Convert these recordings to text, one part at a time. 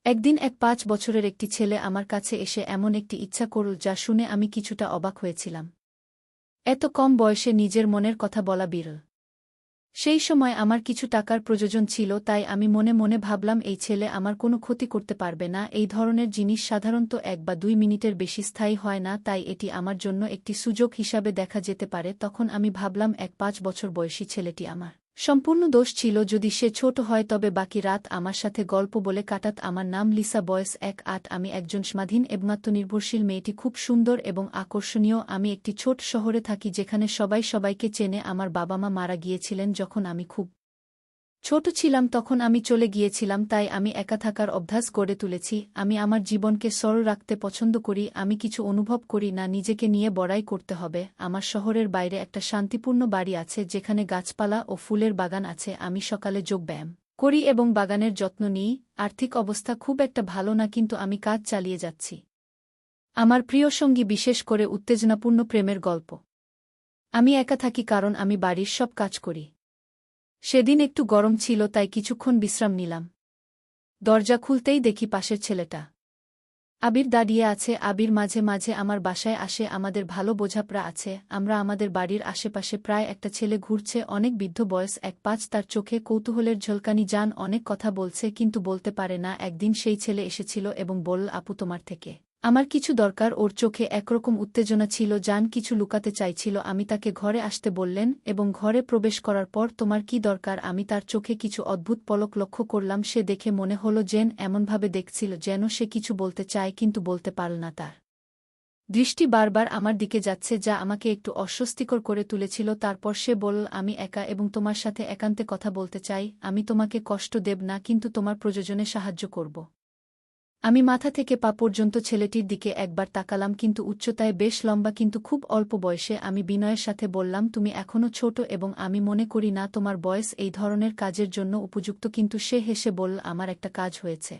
একদিন ৫ বছরের একটি ছেলে আমার কাছে এসে এমন একটি ইচ্ছা করল যা শুনে আমি কিছুটা অবাক হয়েছিলাম। এত কম বয়সে নিজের মনের কথা বলা বিরল। সেই সময় আমার কিছু টাকার প্রয়োজন ছিল, তাই আমি মনে মনে ভাবলাম এই ছেলে আমার কোনো ক্ষতি করতে পারবে না। এই ধরনের জিনিস সাধারণত ১ বা ২ মিনিটের বেশি স্থায়ী হয় না, তাই এটি আমার জন্য একটি সুযোগ হিসাবে দেখা যেতে পারে। তখন আমি ভাবলাম ৫ বছর বয়সী ছেলেটি আমার সম্পূর্ণ দোষ ছিল। যদি সে ছোট হয় তবে বাকি রাত আমার সাথে গল্প বলে কাটাত। আমার নাম লিসা, বয়স ১৮। আমি একজন স্বাধীন এবং আত্মনির্ভরশীল মেয়েটি, খুব সুন্দর এবং আকর্ষণীয়। আমি একটি ছোট শহরে থাকি যেখানে সবাই সবাইকে চেনে। আমার বাবা মা মারা গিয়েছিলেন যখন আমি খুব ছোট ছিলাম। তখন আমি চলে গিয়েছিলাম, তাই আমি একা থাকার অভ্যাস গড়ে তুলেছি। আমি আমার জীবনকে সরল রাখতে পছন্দ করি। আমি কিছু অনুভব করি না নিজেকে নিয়ে বড়াই করতে হবে। আমার শহরের বাইরে একটা শান্তিপূর্ণ বাড়ি আছে যেখানে গাছপালা ও ফুলের বাগান আছে। আমি সকালে যোগব্যায়াম করি এবং বাগানের যত্ন নিই। আর্থিক অবস্থা খুব একটা ভালো না, কিন্তু আমি কাজ চালিয়ে যাচ্ছি। আমার প্রিয় সঙ্গী, বিশেষ করে উত্তেজনাপূর্ণ প্রেমের গল্প। আমি একা থাকি কারণ আমি বাড়ির সব কাজ করি। সেদিন একটু গরম ছিল, তাই কিছুক্ষণ বিশ্রাম নিলাম। দরজা খুলতেই দেখি পাশের ছেলেটা আবির দাঁড়িয়ে আছে। আবির মাঝে মাঝে আমার বাসায় আসে, আমাদের ভালো বোঝাপড়া আছে। আমরা আমাদের বাড়ির আশেপাশে প্রায় একটা ছেলে ঘুরছে, অনেক বৃদ্ধ, বয়স ১৫। তার চোখে কৌতূহলের ঝলকানি। জান অনেক কথা বলছে কিন্তু বলতে পারে না। একদিন সেই ছেলে এসেছিল এবং বলল, আপু তোমার থেকে আমার কিছু দরকার। ওর চোখে একরকম উত্তেজনা ছিল, জান কিছু লুকাতে চাইছিল। আমি তাকে ঘরে আসতে বললেন এবং ঘরে প্রবেশ করার পর, তোমার কি দরকার? আমি তার চোখে কিছু অদ্ভুত পলক লক্ষ্য করলাম। সে দেখে মনে হলো যেন এমনভাবে দেখছিল যেন সে কিছু বলতে চায় কিন্তু বলতে পারল না। তার দৃষ্টি বারবার আমার দিকে যাচ্ছে, যা আমাকে একটু অস্বস্তিকর করে তুলেছিল। তারপর সে বলল, আমি একা এবং তোমার সাথে একান্তে কথা বলতে চাই। আমি তোমাকে কষ্ট দেব না, কিন্তু তোমার প্রয়োজনে সাহায্য করব। আমি মাথা থেকে পা পর্যন্ত ছেলেটির দিকে একবার তাকালাম, কিন্তু উচ্চতায় বেশ লম্বা কিন্তু খুব অল্প বয়সে। আমি বিনয়ের সাথে বললাম, তুমি এখনও ছোট এবং আমি মনে করি না তোমার বয়স এই ধরনের কাজের জন্য উপযুক্ত। কিন্তু সে হেসে বলল, আমার একটা কাজ হয়েছে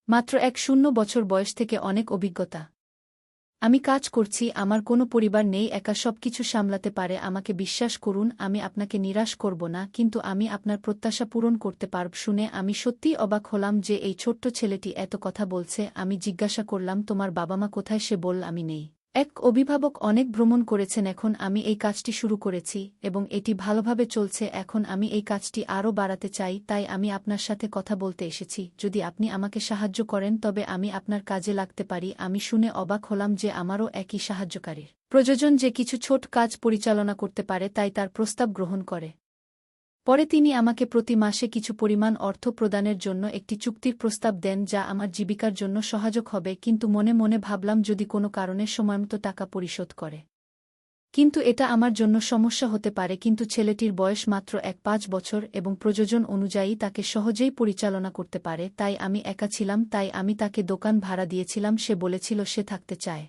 মাত্র ১ বছর বয়স থেকে অনেক অভিজ্ঞতা। আমি কাজ করছি, আমার কোনো পরিবার নেই, একা সবকিছু সামলাতে পারে। আমাকে বিশ্বাস করুন, আমি আপনাকে নিরাশ করব না, কিন্তু আমি আপনার প্রত্যাশা পূরণ করতে পারব। শুনে আমি সত্যিই অবাক হলাম যে এই ছোট্ট ছেলেটি এত কথা বলছে। আমি জিজ্ঞাসা করলাম, তোমার বাবা মা কোথায়? সে বলল, আমি নেই। এক অভিভাবক অনেক ভ্রমণ করেছেন। এখন আমি এই কাজটি শুরু করেছি এবং এটি ভালোভাবে চলছে। এখন আমি এই কাজটি আরও বাড়াতে চাই, তাই আমি আপনার সাথে কথা বলতে এসেছি। যদি আপনি আমাকে সাহায্য করেন তবে আমি আপনার কাজে লাগতে পারি। আমি শুনে অবাক হলাম যে আমারও একই সাহায্যকারীর প্রয়োজন যে কিছু ছোট কাজ পরিচালনা করতে পারে, তাই তার প্রস্তাব গ্রহণ করে। পরে তিনি আমাকে প্রতি মাসে কিছু পরিমাণ অর্থ প্রদানের জন্য একটি চুক্তির প্রস্তাব দেন, যা আমার জীবিকার জন্য সহায়ক হবে। কিন্তু মনে মনে ভাবলাম, যদি কোনো কারণে সময়মতো টাকা পরিশোধ করে কিন্তু এটা আমার জন্য সমস্যা হতে পারে। কিন্তু ছেলেটির বয়স মাত্র ৫ বছর এবং প্রয়োজন অনুযায়ী তাকে সহজেই পরিচালনা করতে পারে। তাই আমি একা ছিলাম, তাই আমি তাকে দোকান ভাড়া দিয়েছিলাম। সে বলেছিল সে থাকতে চায়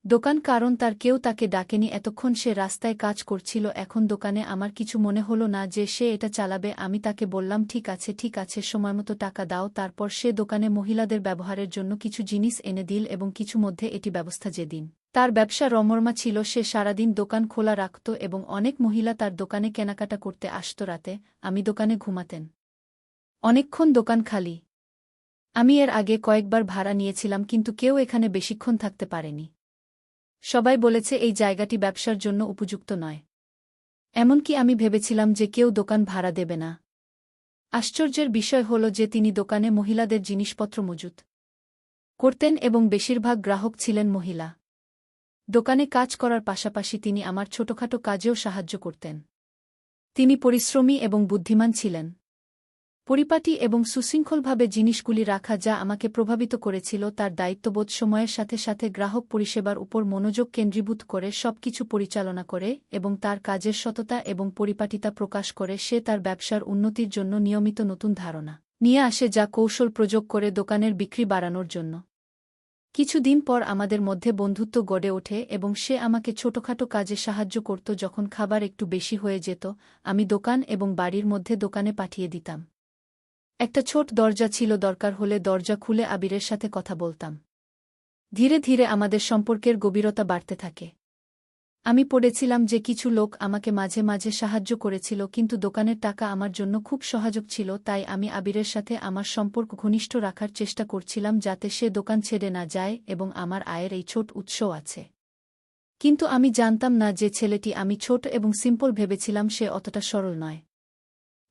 দোকান, কারণ তার কেউ তাকে ডাকেনি এতক্ষণ। সে রাস্তায় কাজ করছিল। এখন দোকানে আমার কিছু মনে হলো না যে সে এটা চালাবে। আমি তাকে বললাম, ঠিক আছে ঠিক আছে, সময়মতো টাকা দাও। তারপর সে দোকানে মহিলাদের ব্যবহারের জন্য কিছু জিনিস এনে দিল এবং কিছু মধ্যে এটি ব্যবস্থা। যেদিন তার ব্যবসা রমরমা ছিল, সে সারাদিন দোকান খোলা রাখত এবং অনেক মহিলা তার দোকানে কেনাকাটা করতে আসত। রাতে আমি দোকানে ঘুমাতেন, অনেকক্ষণ দোকান খালি। আমি এর আগে কয়েকবার ভাড়া নিয়েছিলাম, কিন্তু কেউ এখানে বেশিক্ষণ থাকতে পারেনি। সবাই বলেছে এই জায়গাটি ব্যবসার জন্য উপযুক্ত নয়। এমনকি আমি ভেবেছিলাম যে কেউ দোকান ভাড়া দেবে না। আশ্চর্যের বিষয় হল যে তিনি দোকানে মহিলাদের জিনিসপত্র মজুত করতেন এবং বেশিরভাগ গ্রাহক ছিলেন মহিলা। দোকানে কাজ করার পাশাপাশি তিনি আমার ছোটখাটো কাজেও সাহায্য করতেন। তিনি পরিশ্রমী এবং বুদ্ধিমান ছিলেন, পরিপাটি এবং সুশৃঙ্খলভাবে জিনিসগুলি রাখা, যা আমাকে প্রভাবিত করেছিল। তার দায়িত্ববোধ সময়ের সাথে সাথে গ্রাহক পরিষেবার উপর মনোযোগ কেন্দ্রীভূত করে সবকিছু পরিচালনা করে এবং তার কাজের সততা এবং পরিপাটিতা প্রকাশ করে। সে তার ব্যবসার উন্নতির জন্য নিয়মিত নতুন ধারণা নিয়ে আসে, যা কৌশল প্রয়োগ করে দোকানের বিক্রি বাড়ানোর জন্য। কিছুদিন পর আমাদের মধ্যে বন্ধুত্ব গড়ে ওঠে এবং সে আমাকে ছোটখাটো কাজে সাহায্য করত। যখন খাবার একটু বেশি হয়ে যেত, আমি দোকান এবং বাড়ির মধ্যে দোকানে পাঠিয়ে দিতাম। একটা ছোট দরজা ছিল, দরকার হলে দরজা খুলে আবিরের সাথে কথা বলতাম। ধীরে ধীরে আমাদের সম্পর্কের গভীরতা বাড়তে থাকে। আমি পড়েছিলাম যে কিছু লোক আমাকে মাঝে মাঝে সাহায্য করেছিল, কিন্তু দোকানের টাকা আমার জন্য খুব সহায়ক ছিল, তাই আমি আবিরের সাথে আমার সম্পর্ক ঘনিষ্ঠ রাখার চেষ্টা করছিলাম যাতে সে দোকান ছেড়ে না যায়, এবং আমার আয়ের এই ছোট উৎসও আছে। কিন্তু আমি জানতাম না যে ছেলেটি আমি ছোট এবং সিম্পল ভেবেছিলাম সে অতটা সরল নয়।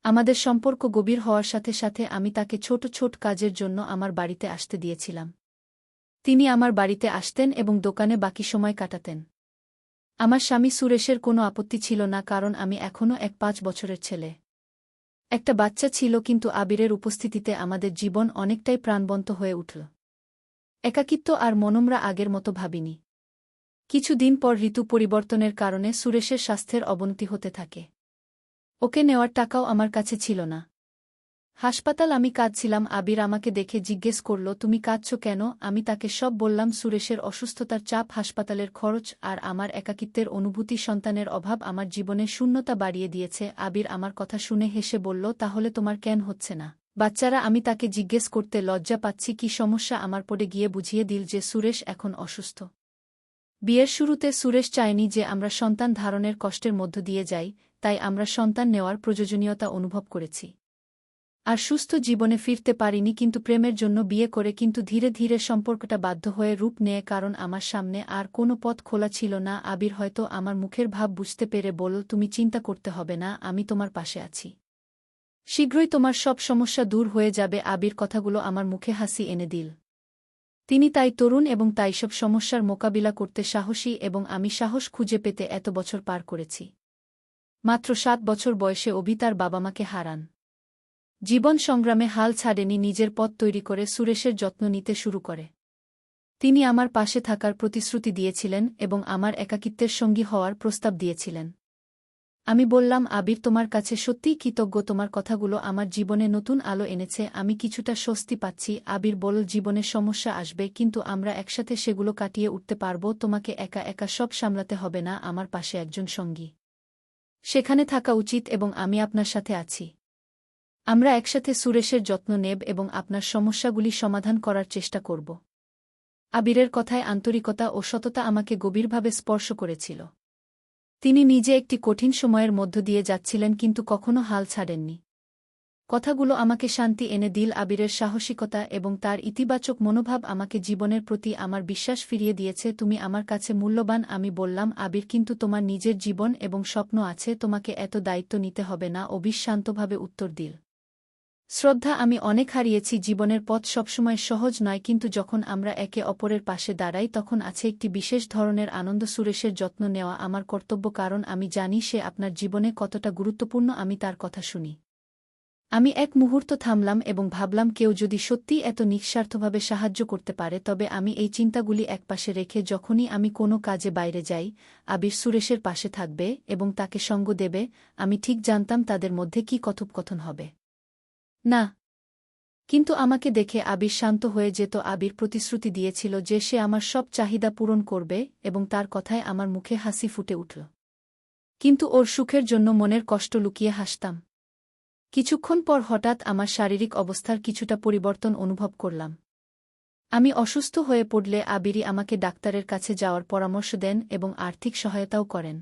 আমাদের সম্পর্ক গভীর হওয়ার সাথে সাথে আমি তাকে ছোট ছোট কাজের জন্য আমার বাড়িতে আসতে দিয়েছিলাম। তিনি আমার বাড়িতে আসতেন এবং দোকানে বাকি সময় কাটাতেন। আমার স্বামী সুরেশের কোনো আপত্তি ছিল না, কারণ আমি এখনও 5 বছরের ছেলে। একটা বাচ্চা ছিল, কিন্তু আবিরের উপস্থিতিতে আমাদের জীবন অনেকটাই প্রাণবন্ত হয়ে উঠল। একাকিত্ব আর মনমরা আগের মতো ভাবিনি। কিছুদিন পর ঋতু পরিবর্তনের কারণে সুরেশের স্বাস্থ্যের অবনতি হতে থাকে। ওকে নেওয়ার টাকাও আমার কাছে ছিল না। হাসপাতাল আমি কাঁদছিলাম। আবির আমাকে দেখে জিজ্ঞেস করল, তুমি কাঁদছ কেন? আমি তাকে সব বললাম, সুরেশের অসুস্থতার চাপ, হাসপাতালের খরচ আর আমার একাকিত্বের অনুভূতি। সন্তানের অভাব আমার জীবনে শূন্যতা বাড়িয়ে দিয়েছে। আবির আমার কথা শুনে হেসে বলল, তাহলে তোমার কেন হচ্ছে না বাচ্চারা? আমি তাকে জিজ্ঞেস করতে লজ্জা পাচ্ছি কি সমস্যা আমার পড়ে গিয়ে বুঝিয়ে দিল যে সুরেশ এখন অসুস্থ। বিয়ের শুরুতে সুরেশ চায়নি যে আমরা সন্তান ধারণের কষ্টের মধ্য দিয়ে যাই, তাই আমরা সন্তান নেওয়ার প্রয়োজনীয়তা অনুভব করেছি। আর সুস্থ জীবনে ফিরতে পারিনি, কিন্তু প্রেমের জন্য বিয়ে করে। কিন্তু ধীরে ধীরে সম্পর্কটা বাধ্য হয়ে রূপ নেয়, কারণ আমার সামনে আর কোনো পথ খোলা ছিল না। আবির হয়তো আমার মুখের ভাব বুঝতে পেরে বলল, তুমি চিন্তা করতে হবে না, আমি তোমার পাশে আছি। শীঘ্রই তোমার সব সমস্যা দূর হয়ে যাবে। আবির কথাগুলো আমার মুখে হাসি এনে দিল। তিনি তাই তরুণ এবং তাই সব সমস্যার মোকাবিলা করতে সাহসী, এবং আমি সাহস খুঁজে পেতে এত বছর পার করেছি। মাত্র 7 বছর বয়সে অভি তার বাবা-মাকে হারান। জীবন সংগ্রামে হাল ছাড়েনি, নিজের পথ তৈরি করে সুরেশের যত্ন নিতে শুরু করে। তিনি আমার পাশে থাকার প্রতিশ্রুতি দিয়েছিলেন এবং আমার একাকিত্বের সঙ্গী হওয়ার প্রস্তাব দিয়েছিলেন। আমি বললাম, আবির, তোমার কাছে সত্যিই কৃতজ্ঞ, তোমার কথাগুলো আমার জীবনে নতুন আলো এনেছে, আমি কিছুটা স্বস্তি পাচ্ছি। আবির বলল, জীবনে সমস্যা আসবে, কিন্তু আমরা একসাথে সেগুলো কাটিয়ে উঠতে পারব। তোমাকে একা একা সব সামলাতে হবে না, আমার পাশে একজন সঙ্গী সেখানে থাকা উচিত, এবং আমি আপনার সাথে আছি। আমরা একসাথে সুরেশের যত্ন নেব এবং আপনার সমস্যাগুলি সমাধান করার চেষ্টা করব। আবিরের কথায় আন্তরিকতা ও সততা আমাকে গভীরভাবে স্পর্শ করেছিল। তিনি নিজে একটি কঠিন সময়ের মধ্য দিয়ে যাচ্ছিলেন, কিন্তু কখনো হাল ছাড়েননি। কথাগুলো আমাকে শান্তি এনে দিল। আবিরের সাহসিকতা এবং তার ইতিবাচক মনোভাব আমাকে জীবনের প্রতি আমার বিশ্বাস ফিরিয়ে দিয়েছে। তুমি আমার কাছে মূল্যবান। আমি বললাম, আবির, কিন্তু তোমার নিজের জীবন এবং স্বপ্ন আছে, তোমাকে এত দায়িত্ব নিতে হবে না। অভি শান্তভাবে উত্তর দিল, শ্রদ্ধা, আমি অনেক হারিয়েছি। জীবনের পথ সবসময় সহজ নয়, কিন্তু যখন আমরা একে অপরের পাশে দাঁড়াই তখন আছে একটি বিশেষ ধরনের আনন্দ। সুরেশের যত্ন নেওয়া আমার কর্তব্য, কারণ আমি জানি সে আপনার জীবনে কতটা গুরুত্বপূর্ণ। আমি তার কথা শুনি। আমি এক মুহূর্ত থামলাম এবং ভাবলাম, কেউ যদি সত্যিই এত নিঃস্বার্থভাবে সাহায্য করতে পারে, তবে আমি এই চিন্তাগুলি একপাশে রেখে যখনই আমি কোনো কাজে বাইরে যাই, আবির সুরেশের পাশে থাকবে এবং তাকে সঙ্গ দেবে। আমি ঠিক জানতাম তাদের মধ্যে কি কথোপকথন হবে না, কিন্তু আমাকে দেখে আবির শান্ত হয়ে যেত। আবির প্রতিশ্রুতি দিয়েছিল যে সে আমার সব চাহিদা পূরণ করবে, এবং তার কথায় আমার মুখে হাসি ফুটে উঠল। কিন্তু ওর সুখের জন্য মনের কষ্ট লুকিয়ে হাসতাম। কিছুক্ষণ পর হঠাৎ আমার শারীরিক অবস্থার কিছুটা পরিবর্তন অনুভব করলাম। আমি অসুস্থ হয়ে পড়লে আবিরই আমাকে ডাক্তারের কাছে যাওয়ার পরামর্শ দেন এবং আর্থিক সহায়তাও করেন।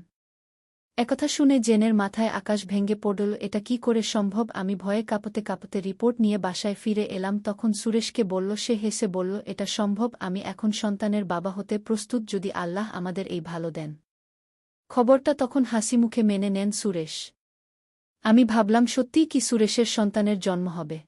একথা শুনে জেনের মাথায় আকাশ ভেঙে পড়ল। এটা কি করে সম্ভব? আমি ভয়ে কাঁপতে কাঁপতে রিপোর্ট নিয়ে বাসায় ফিরে এলাম। তখন সুরেশকে বলল, সে হেসে বলল, এটা সম্ভব। আমি এখন সন্তানের বাবা হতে প্রস্তুত, যদি আল্লাহ আমাদের এই ভালো দেন। খবরটা তখন হাসিমুখে মেনে নেন সুরেশ। আমি ভাবলাম, সত্যিই কি সুরেশের সন্তানের জন্ম হবে?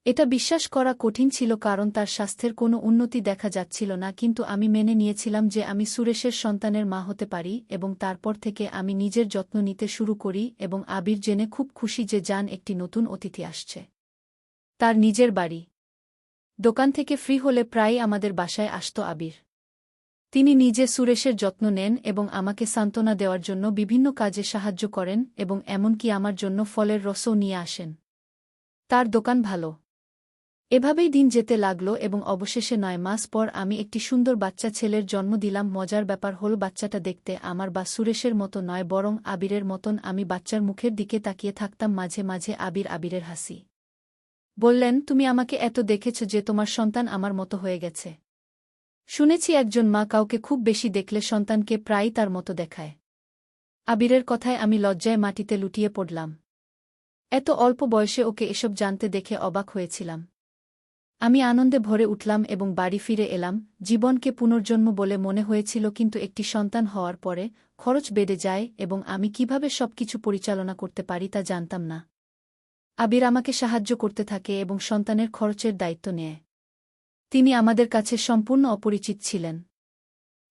এটা বিশ্বাস করা কঠিন ছিল, কারণ তার স্বাস্থ্যের কোনো উন্নতি দেখা যাচ্ছিল না, কিন্তু আমি মেনে নিয়েছিলাম যে আমি সুরেশের সন্তানের মা হতে পারি। এবং তারপর থেকে আমি নিজের যত্ন নিতে শুরু করি। এবং আবির জেনে খুব খুশি যে জান একটি নতুন অতিথি আসছে। তার নিজের বাড়ি। দোকান থেকে ফ্রি হলে প্রায়ই আমাদের বাসায় আসত আবির। তিনি নিজে সুরেশের যত্ন নেন এবং আমাকে সান্ত্বনা দেওয়ার জন্য বিভিন্ন কাজে সাহায্য করেন, এবং এমনকি আমার জন্য ফলের রসও নিয়ে আসেন। তার দোকান ভালো। এভাবেই দিন যেতে লাগল, এবং অবশেষে 9 মাস পর আমি একটি সুন্দর বাচ্চা ছেলের জন্ম দিলাম। মজার ব্যাপার হল, বাচ্চাটা দেখতে আমার বা সুরেশের মতো নয়, বরং আবিরের মতন। আমি বাচ্চার মুখের দিকে তাকিয়ে থাকতাম মাঝে মাঝে। আবিরের হাসি। বললেন, তুমি আমাকে এত দেখেছ যে তোমার সন্তান আমার মতো হয়ে গেছে। শুনেছি একজন মা কাউকে খুব বেশি দেখলে সন্তানকে প্রায়ই তার মতো দেখায়। আবিরের কথায় আমি লজ্জায় মাটিতে লুটিয়ে পড়লাম। এত অল্প বয়সে ওকে এসব জানতে দেখে অবাক হয়েছিলাম। আমি আনন্দে ভরে উঠলাম এবং বাড়ি ফিরে এলাম। জীবনকে পুনর্জন্ম বলে মনে হয়েছিল, কিন্তু একটি সন্তান হওয়ার পরে খরচ বেড়ে যায় এবং আমি কিভাবে সবকিছু পরিচালনা করতে পারি তা জানতাম না। আবির আমাকে সাহায্য করতে থাকে এবং সন্তানের খরচের দায়িত্ব নেয়। তিনি আমাদের কাছে সম্পূর্ণ অপরিচিত ছিলেন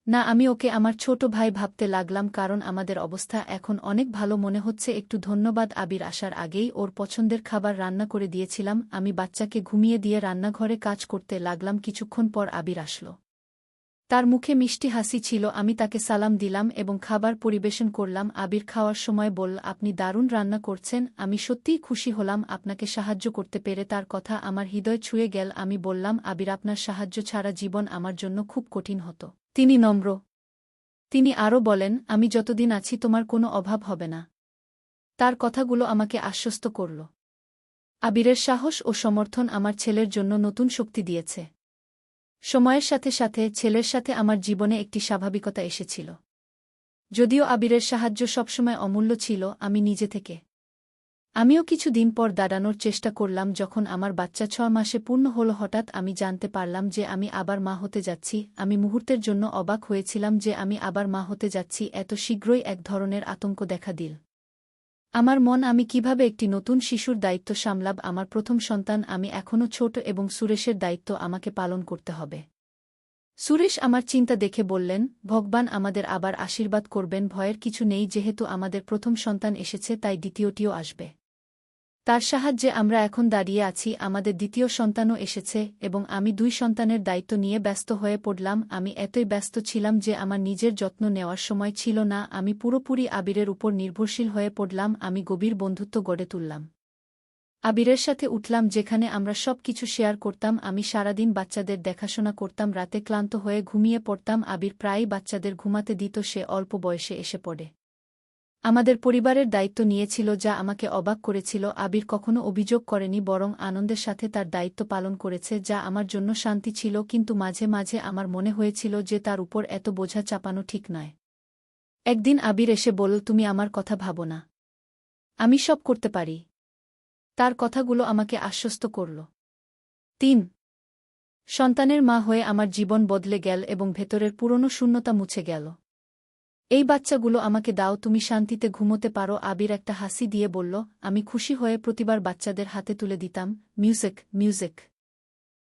না। আমি ওকে আমার ছোট ভাই ভাবতে লাগলাম, কারণ আমাদের অবস্থা এখন অনেক ভালো মনে হচ্ছে। একটু ধন্যবাদ। আবির আসার আগেই ওর পছন্দের খাবার রান্না করে দিয়েছিলাম। আমি বাচ্চাকে ঘুমিয়ে দিয়ে রান্নাঘরে কাজ করতে লাগলাম। কিছুক্ষণ পর আবির আসলো। তার মুখে মিষ্টি হাসি ছিল। আমি তাকে সালাম দিলাম এবং খাবার পরিবেশন করলাম। আবির খাওয়ার সময় বলল, আপনি দারুণ রান্না করছেন। আমি সত্যিই খুশি হলাম আপনাকে সাহায্য করতে পেরে। তার কথা আমার হৃদয় ছুঁয়ে গেল। আমি বললাম, আবির, আপনার সাহায্য ছাড়া জীবন আমার জন্য খুব কঠিন হতো। তিনি নম্র। তিনি আরও বলেন, আমি যতদিন আছি তোমার কোনো অভাব হবে না। তার কথাগুলো আমাকে আশ্বস্ত করল। আবিরের সাহস ও সমর্থন আমার ছেলের জন্য নতুন শক্তি দিয়েছে। সময়ের সাথে সাথে ছেলের সাথে আমার জীবনে একটি স্বাভাবিকতা এসেছিল। যদিও আবিরের সাহায্য সবসময় অমূল্য ছিল, আমি নিজে থেকে আমিও কিছু দিন পর দাঁড়ানোর চেষ্টা করলাম। যখন আমার বাচ্চা 6 মাসে পূর্ণ হল, হঠাৎ আমি জানতে পারলাম যে আমি আবার মা হতে যাচ্ছি। আমি মুহূর্তের জন্য অবাক হয়েছিলাম যে আমি আবার মা হতে যাচ্ছি। এত শীঘ্রই এক ধরনের আতঙ্ক দেখা দিল আমার মন। আমি কিভাবে একটি নতুন শিশুর দায়িত্ব সামলাব? আমার প্রথম সন্তান, আমি এখনও ছোট এবং সুরেশের দায়িত্ব আমাকে পালন করতে হবে। সুরেশ আমার চিন্তা দেখে বললেন, ভগবান আমাদের আবার আশীর্বাদ করবেন। ভয়ের কিছু নেই, যেহেতু আমাদের প্রথম সন্তান এসেছে তাই দ্বিতীয়টিও আসবে। তার সাহায্যে আমরা এখন দাঁড়িয়ে আছি। আমাদের দ্বিতীয় সন্তানও এসেছে এবং আমি 2 সন্তানের দায়িত্ব নিয়ে ব্যস্ত হয়ে পড়লাম। আমি এতই ব্যস্ত ছিলাম যে আমার নিজের যত্ন নেওয়ার সময় ছিল না। আমি পুরোপুরি আবিরের উপর নির্ভরশীল হয়ে পড়লাম। আমি গভীর বন্ধুত্ব গড়ে তুললাম আবিরের সাথে। উঠলাম যেখানে আমরা সব কিছু শেয়ার করতাম। আমি সারাদিন বাচ্চাদের দেখাশোনা করতাম, রাতে ক্লান্ত হয়ে ঘুমিয়ে পড়তাম। আবির প্রায়ই বাচ্চাদের ঘুমাতে দিত। সে অল্প বয়সে এসে পড়ে আমাদের পরিবারের দায়িত্ব নিয়েছিল, যা আমাকে অবাক করেছিল। আবির কখনো অভিযোগ করেনি, বরং আনন্দের সাথে তার দায়িত্ব পালন করেছে, যা আমার জন্য শান্তি ছিল। কিন্তু মাঝে মাঝে আমার মনে হয়েছিল যে তার উপর এত বোঝা চাপানো ঠিক নয়। একদিন আবির এসে বলল, তুমি আমার কথা ভাবো না, আমি সব করতে পারি। তার কথাগুলো আমাকে আশ্বস্ত করল। 3 সন্তানের মা হয়ে আমার জীবন বদলে গেল এবং ভেতরের পুরনো শূন্যতা মুছে গেল। এই বাচ্চাগুলো আমাকে দাও, তুমি শান্তিতে ঘুমোতে পারো। আবির একটা হাসি দিয়ে বলল। আমি খুশি হয়ে প্রতিবার বাচ্চাদের হাতে তুলে দিতাম। Music, music.